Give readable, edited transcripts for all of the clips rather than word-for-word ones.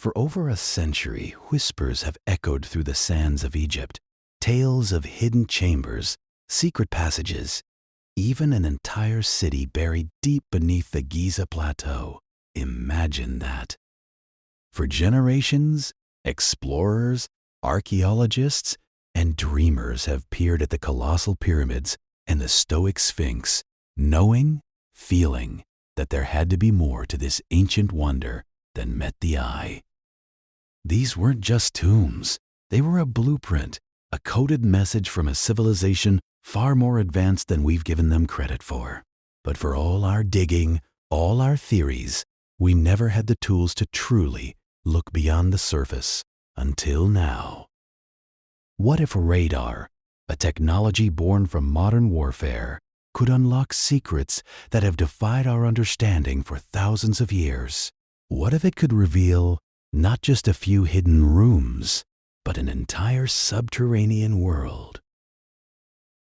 For over a century, whispers have echoed through the sands of Egypt, tales of hidden chambers, secret passages, even an entire city buried deep beneath the Giza plateau. Imagine that. For generations, explorers, archaeologists, and dreamers have peered at the colossal pyramids and the stoic Sphinx, knowing, feeling that there had to be more to this ancient wonder than met the eye. These weren't just tombs. They were a blueprint, a coded message from a civilization far more advanced than we've given them credit for. But for all our digging, all our theories, we never had the tools to truly look beyond the surface until now. What if radar, a technology born from modern warfare, could unlock secrets that have defied our understanding for thousands of years? What if it could reveal not just a few hidden rooms, but an entire subterranean world?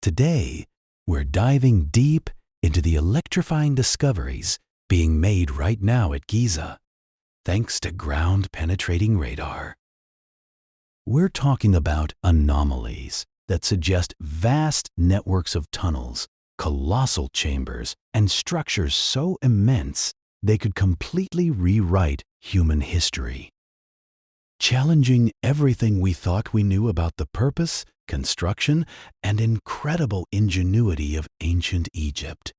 Today, we're diving deep into the electrifying discoveries being made right now at Giza, thanks to ground-penetrating radar. We're talking about anomalies that suggest vast networks of tunnels, colossal chambers, and structures so immense they could completely rewrite human history, challenging everything we thought we knew about the purpose, construction, and incredible ingenuity of ancient Egypt.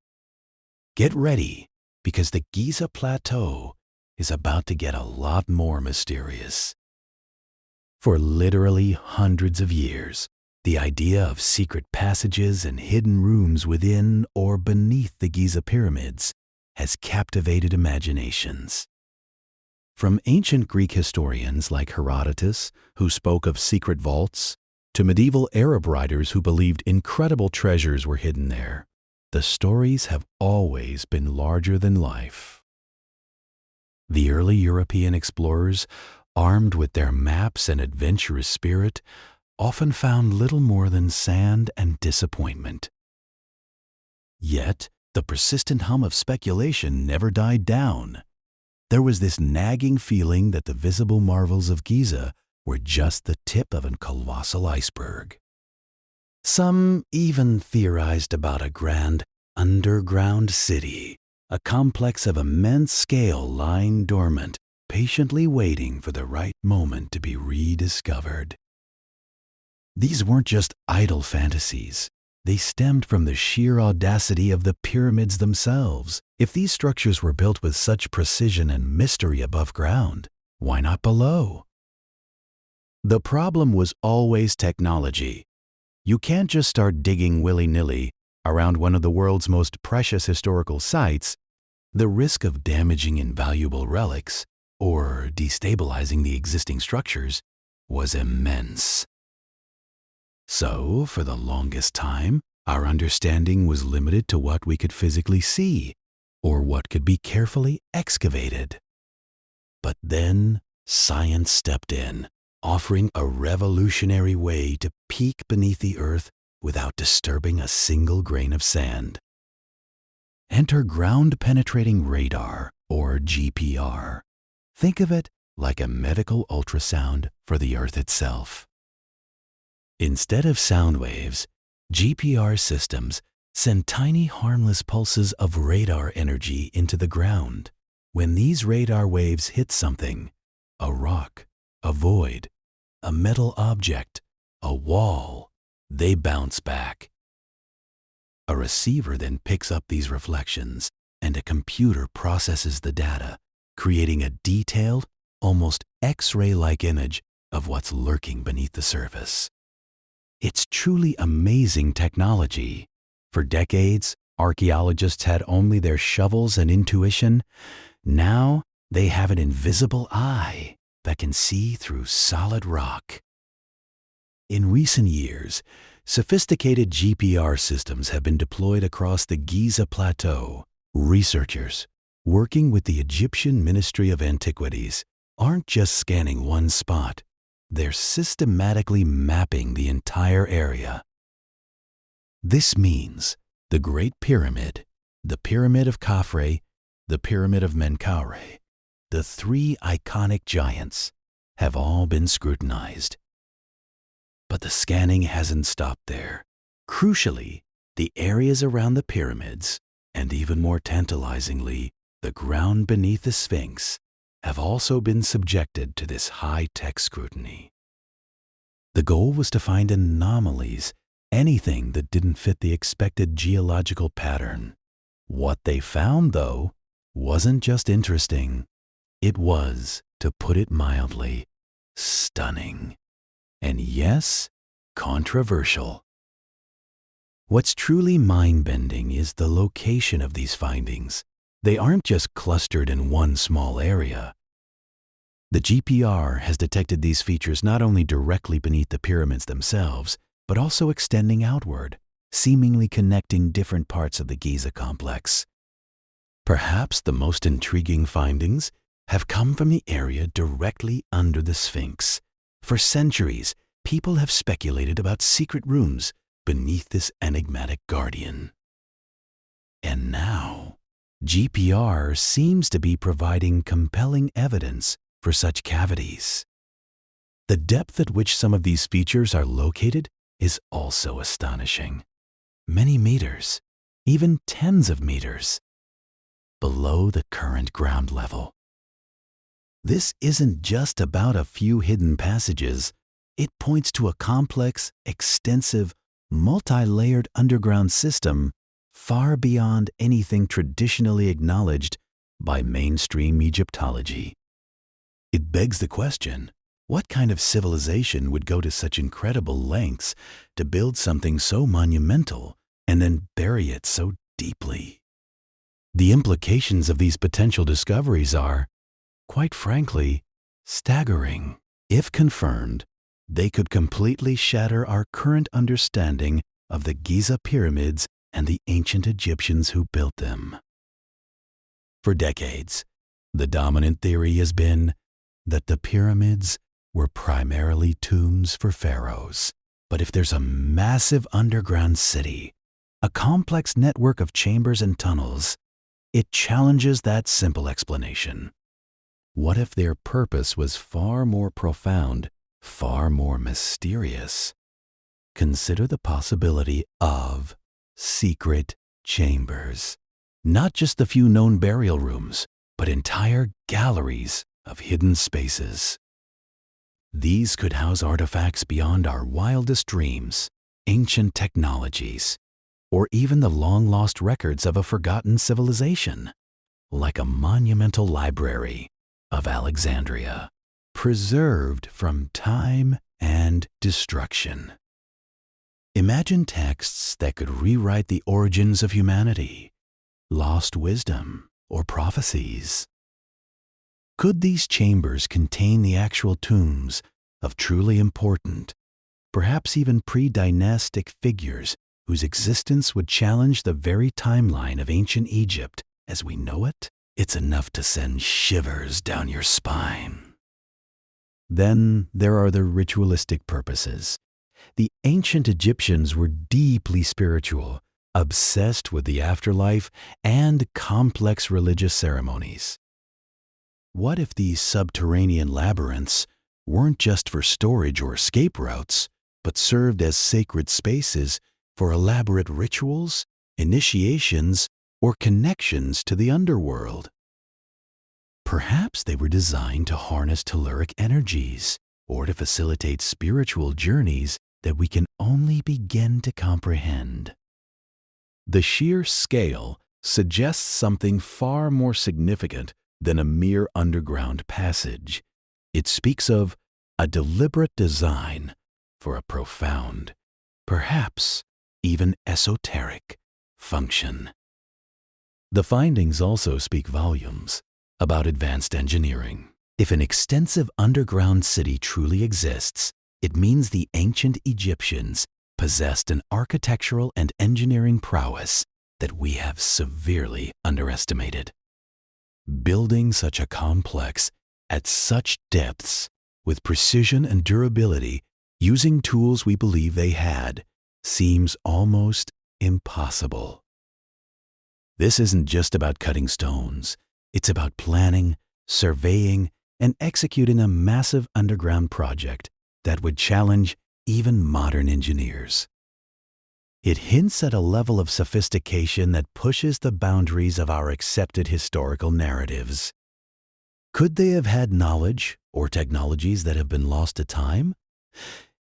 Get ready, because the Giza Plateau is about to get a lot more mysterious. For literally hundreds of years, the idea of secret passages and hidden rooms within or beneath the Giza pyramids has captivated imaginations. From ancient Greek historians like Herodotus, who spoke of secret vaults, to medieval Arab writers who believed incredible treasures were hidden there, the stories have always been larger than life. The early European explorers, armed with their maps and adventurous spirit, often found little more than sand and disappointment. Yet, the persistent hum of speculation never died down. There was this nagging feeling that the visible marvels of Giza were just the tip of a colossal iceberg. Some even theorized about a grand underground city, a complex of immense scale lying dormant, patiently waiting for the right moment to be rediscovered. These weren't just idle fantasies. They stemmed from the sheer audacity of the pyramids themselves. If these structures were built with such precision and mystery above ground, why not below? The problem was always technology. You can't just start digging willy-nilly around one of the world's most precious historical sites. The risk of damaging invaluable relics or destabilizing the existing structures was immense. So, for the longest time, our understanding was limited to what we could physically see or what could be carefully excavated. But then, science stepped in, offering a revolutionary way to peek beneath the earth without disturbing a single grain of sand. Enter ground-penetrating radar, or GPR. Think of it like a medical ultrasound for the earth itself. Instead of sound waves, GPR systems send tiny harmless pulses of radar energy into the ground. When these radar waves hit something, a rock, a void, a metal object, a wall, they bounce back. A receiver then picks up these reflections, and a computer processes the data, creating a detailed, almost X-ray-like image of what's lurking beneath the surface. It's truly amazing technology. For decades, archaeologists had only their shovels and intuition. Now, they have an invisible eye that can see through solid rock. In recent years, sophisticated GPR systems have been deployed across the Giza Plateau. Researchers, working with the Egyptian Ministry of Antiquities, aren't just scanning one spot. They're systematically mapping the entire area. This means the Great Pyramid, the Pyramid of Khafre, the Pyramid of Menkaure, the three iconic giants, have all been scrutinized. But the scanning hasn't stopped there. Crucially, the areas around the pyramids, and even more tantalizingly, the ground beneath the Sphinx, have also been subjected to this high-tech scrutiny. The goal was to find anomalies, anything that didn't fit the expected geological pattern. What they found, though, wasn't just interesting. It was, to put it mildly, stunning. And yes, controversial. What's truly mind-bending is the location of these findings. They aren't just clustered in one small area. The GPR has detected these features not only directly beneath the pyramids themselves, but also extending outward, seemingly connecting different parts of the Giza complex. Perhaps the most intriguing findings have come from the area directly under the Sphinx. For centuries, people have speculated about secret rooms beneath this enigmatic guardian. And now, GPR seems to be providing compelling evidence for such cavities. The depth at which some of these features are located is also astonishing. Many meters, even tens of meters, below the current ground level. This isn't just about a few hidden passages. It points to a complex, extensive, multi-layered underground system far beyond anything traditionally acknowledged by mainstream Egyptology. It begs the question, what kind of civilization would go to such incredible lengths to build something so monumental and then bury it so deeply? The implications of these potential discoveries are, quite frankly, staggering. If confirmed, they could completely shatter our current understanding of the Giza pyramids and the ancient Egyptians who built them. For decades, the dominant theory has been that the pyramids were primarily tombs for pharaohs. But if there's a massive underground city, a complex network of chambers and tunnels, it challenges that simple explanation. What if their purpose was far more profound, far more mysterious? Consider the possibility of secret chambers. Not just the few known burial rooms, but entire galleries of hidden spaces. These could house artifacts beyond our wildest dreams, ancient technologies, or even the long-lost records of a forgotten civilization, like a monumental library of Alexandria, preserved from time and destruction. Imagine texts that could rewrite the origins of humanity, lost wisdom, or prophecies. Could these chambers contain the actual tombs of truly important, perhaps even pre-dynastic figures whose existence would challenge the very timeline of ancient Egypt as we know it? It's enough to send shivers down your spine. Then there are the ritualistic purposes. The ancient Egyptians were deeply spiritual, obsessed with the afterlife and complex religious ceremonies. What if these subterranean labyrinths weren't just for storage or escape routes, but served as sacred spaces for elaborate rituals, initiations, or connections to the underworld? Perhaps they were designed to harness telluric energies or to facilitate spiritual journeys that we can only begin to comprehend. The sheer scale suggests something far more significant than a mere underground passage. It speaks of a deliberate design for a profound, perhaps even esoteric, function. The findings also speak volumes about advanced engineering. If an extensive underground city truly exists, it means the ancient Egyptians possessed an architectural and engineering prowess that we have severely underestimated. Building such a complex at such depths with precision and durability using tools we believe they had seems almost impossible. This isn't just about cutting stones. It's about planning, surveying, and executing a massive underground project that would challenge even modern engineers. It hints at a level of sophistication that pushes the boundaries of our accepted historical narratives. Could they have had knowledge or technologies that have been lost to time?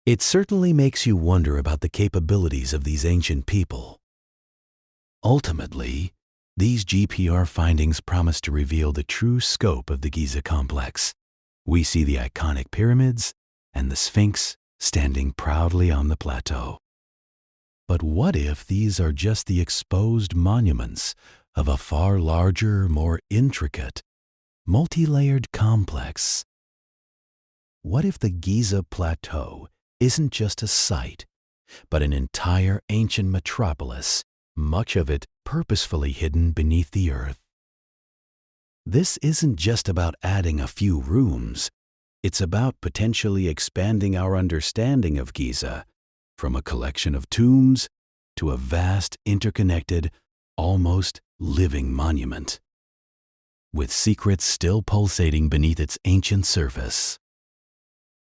It certainly makes you wonder about the capabilities of these ancient people. Ultimately, these GPR findings promise to reveal the true scope of the Giza complex. We see the iconic pyramids and the Sphinx standing proudly on the plateau. But what if these are just the exposed monuments of a far larger, more intricate, multi-layered complex? What if the Giza Plateau isn't just a site, but an entire ancient metropolis, much of it purposefully hidden beneath the earth? This isn't just about adding a few rooms. It's about potentially expanding our understanding of Giza, from a collection of tombs to a vast, interconnected, almost living monument, with secrets still pulsating beneath its ancient surface.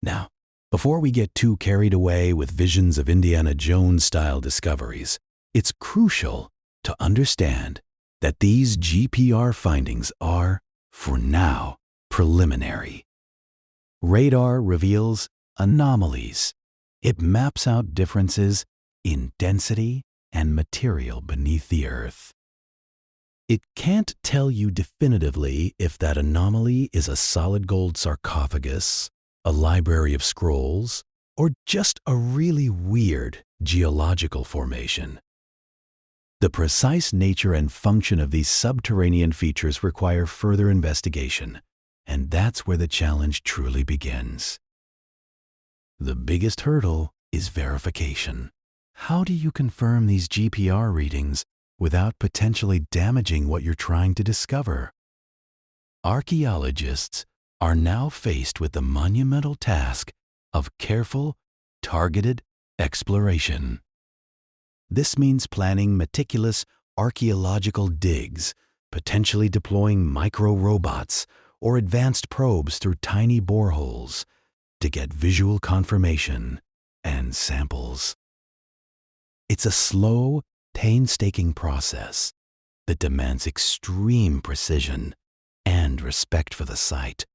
Now, before we get too carried away with visions of Indiana Jones-style discoveries, it's crucial to understand that these GPR findings are, for now, preliminary. Radar reveals anomalies. It maps out differences in density and material beneath the earth. It can't tell you definitively if that anomaly is a solid gold sarcophagus, a library of scrolls, or just a really weird geological formation. The precise nature and function of these subterranean features require further investigation, and that's where the challenge truly begins. The biggest hurdle is verification. How do you confirm these GPR readings without potentially damaging what you're trying to discover? Archaeologists are now faced with the monumental task of careful, targeted exploration. This means planning meticulous archaeological digs, potentially deploying micro-robots or advanced probes through tiny boreholes to get visual confirmation and samples. It's a slow, painstaking process that demands extreme precision and respect for the site.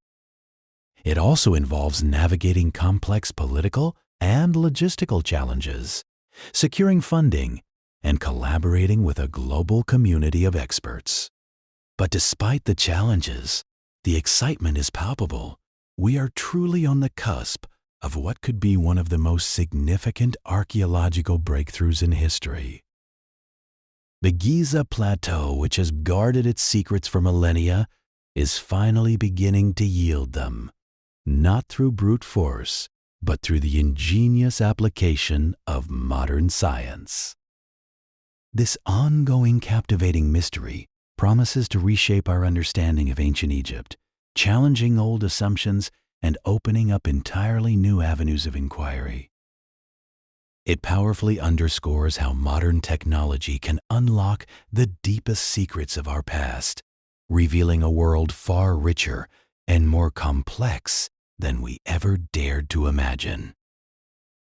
It also involves navigating complex political and logistical challenges, securing funding, and collaborating with a global community of experts. But despite the challenges, the excitement is palpable. We are truly on the cusp of what could be one of the most significant archaeological breakthroughs in history. The Giza Plateau, which has guarded its secrets for millennia, is finally beginning to yield them, not through brute force, but through the ingenious application of modern science. This ongoing captivating mystery promises to reshape our understanding of ancient Egypt, challenging old assumptions and opening up entirely new avenues of inquiry. It powerfully underscores how modern technology can unlock the deepest secrets of our past, revealing a world far richer and more complex than we ever dared to imagine.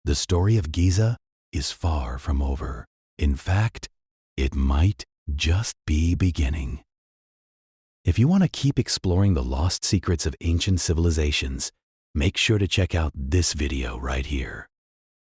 The story of Giza is far from over. In fact, it might just be beginning. If you want to keep exploring the lost secrets of ancient civilizations, make sure to check out this video right here.